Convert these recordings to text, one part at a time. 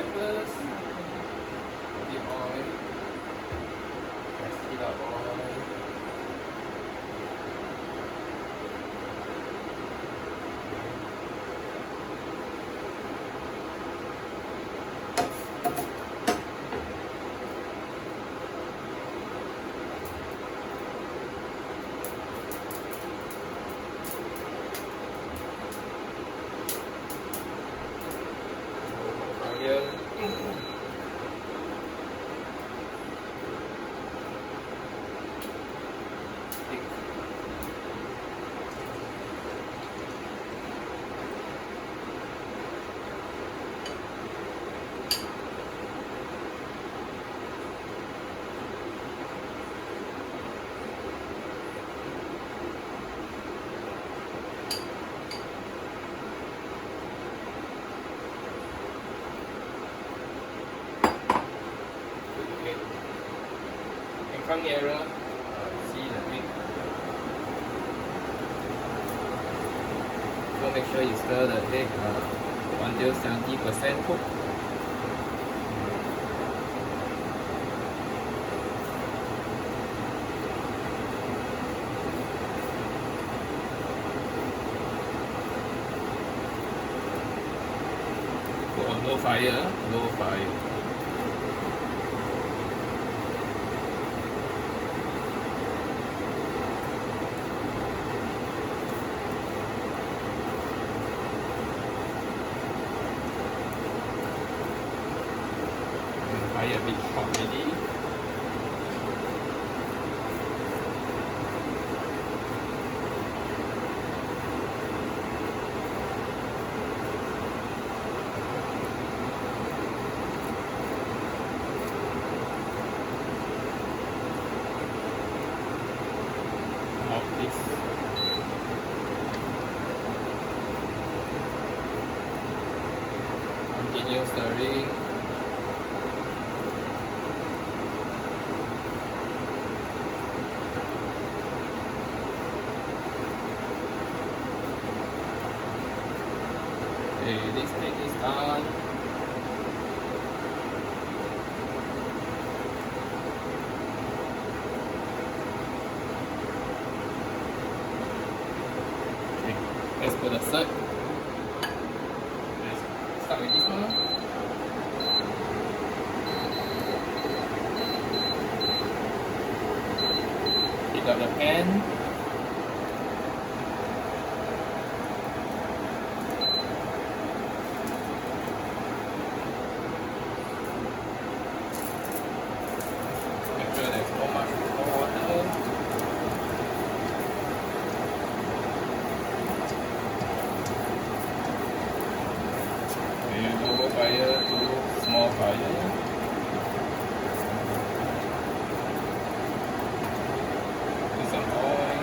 wipers, the oil, rest it up oil. Come nearer, see the thing. So make sure you stir the egg until 70% cooked. Put on low fire, low fire. Fire a bit hot already. Off this. Continue stirring. Okay, this egg is done. Okay, let's put aside. Let's start with this one. Pick up the pan. There's not much water. Okay, lower fire to small fire. Put some oil.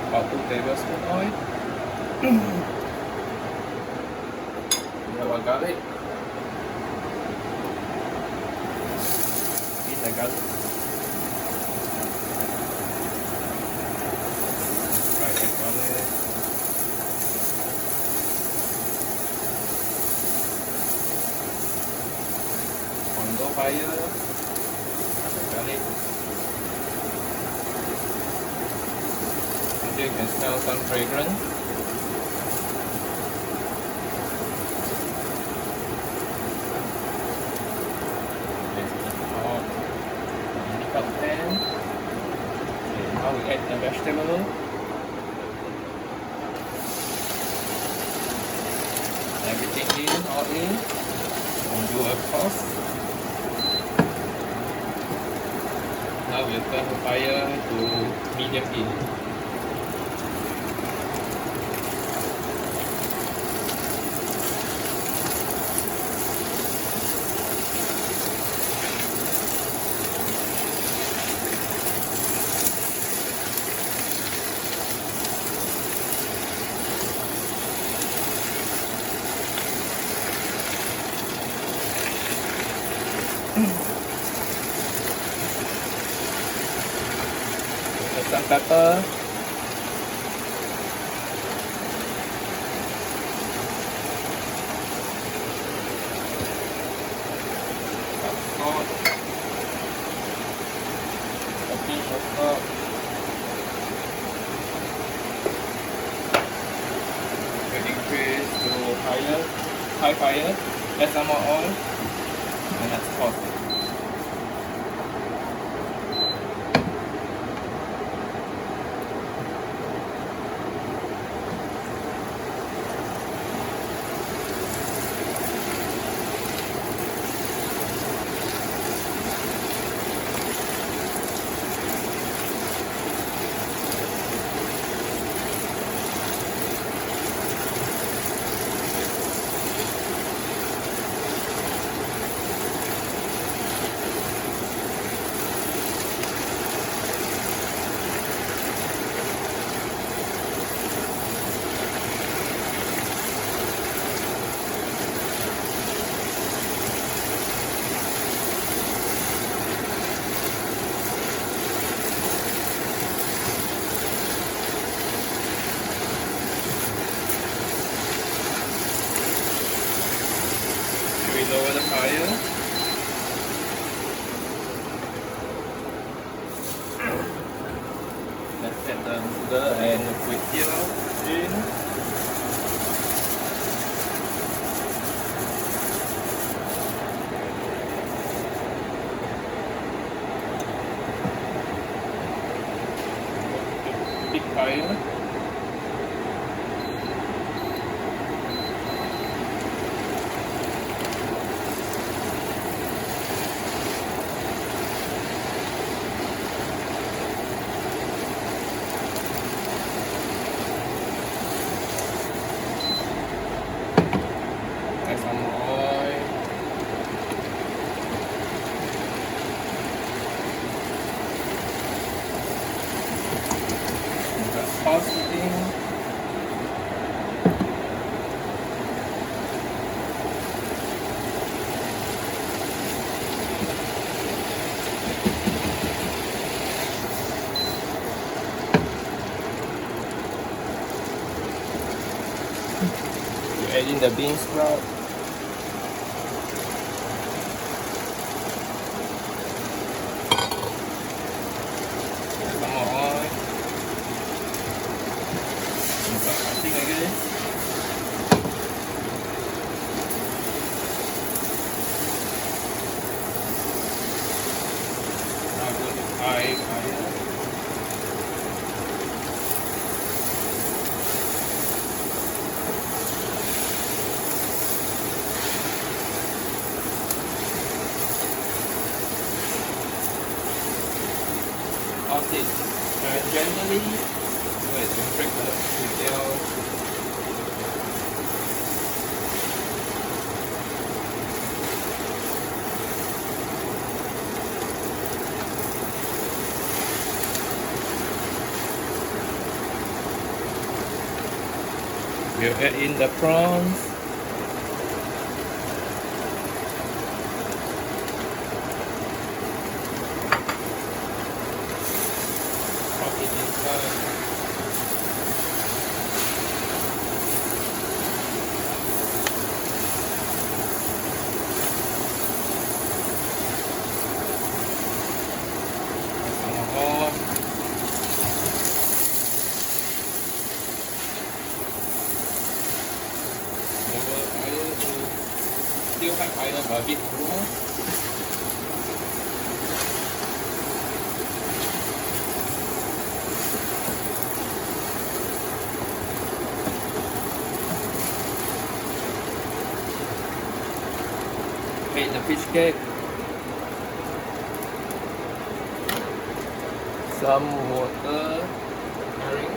About 2 tablespoons oil. We have our garlic. The garlic. Right, the garlic. On low fire, the garlic. Until you can smell some fragrance. Pan. Okay, now we add the vegetable. Everything in, all in. And do a toss. Now we'll turn the fire to medium heat. Some pepper. fire, high fire, add some more oil, and let's toss it. Lower the fire. Let's add the sugar and the kway teow in. Big fire. Some oil, just toss it in. You add in the bean sprout. High fire. Toss it gently. Wait, don't break the detail. We'll add in the prawns. Pop it inside. Some more. Still high fire but a bit lower. Okay, the fish cake. Some water. Herring.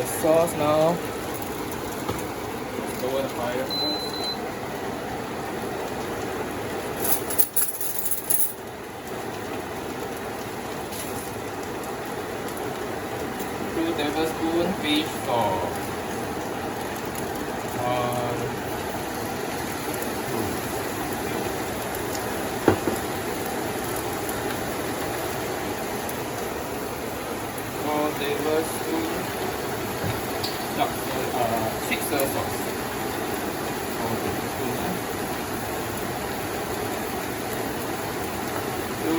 the sauce now. Lower the fire first. 2 tablespoons fish sauce. 1, 2. 4 tablespoons. No, 6 soy sauce. 4 tablespoons. 2,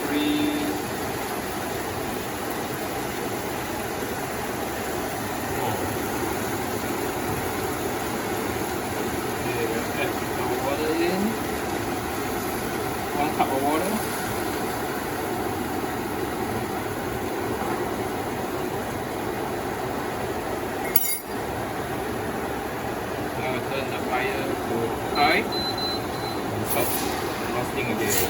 3, 4. Okay, add the water in. 1 cup of water. Now turn the fire to high and stop roasting again.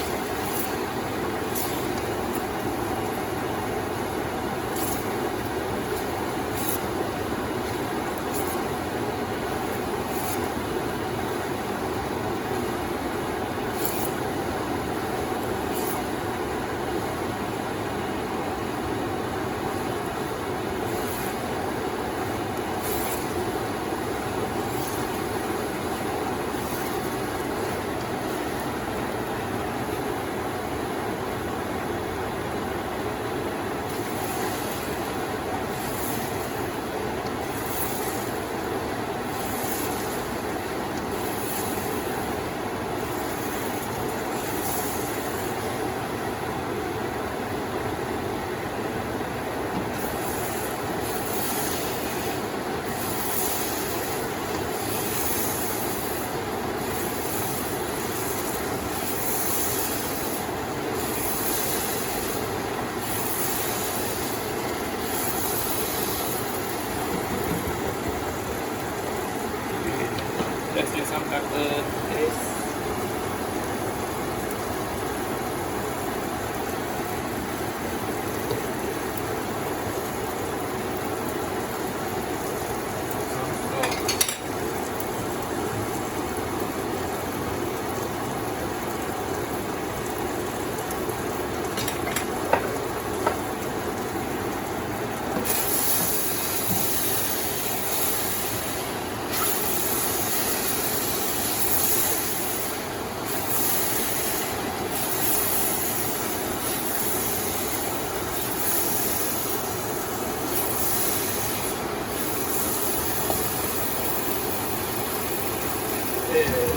Let's get some pepper taste.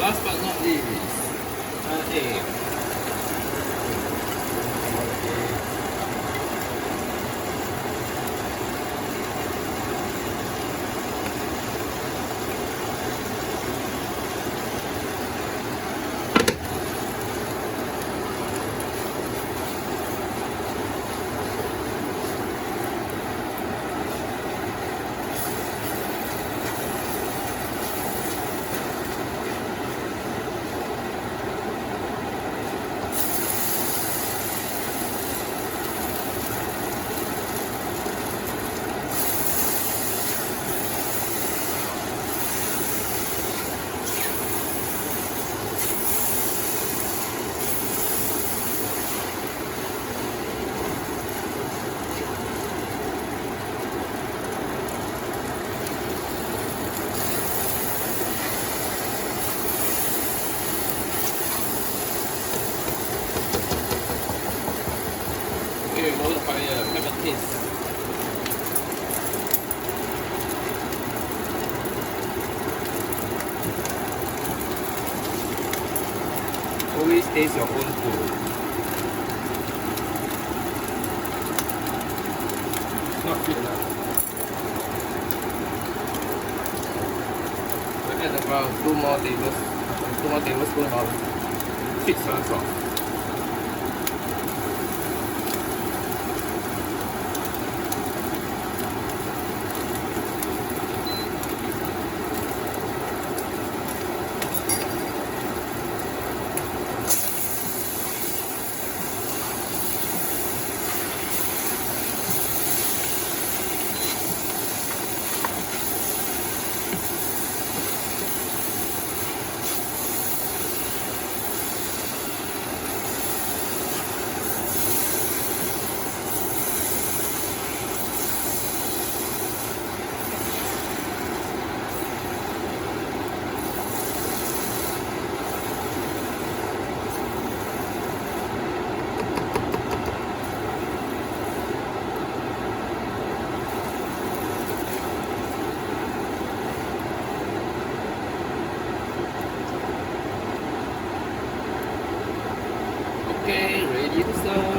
Last but not least, egg. Okay, lower the fire, pepper taste. Always taste your own food. Not sweet enough. So add about 2 more tablespoons of sweet soy sauce. ready to serve.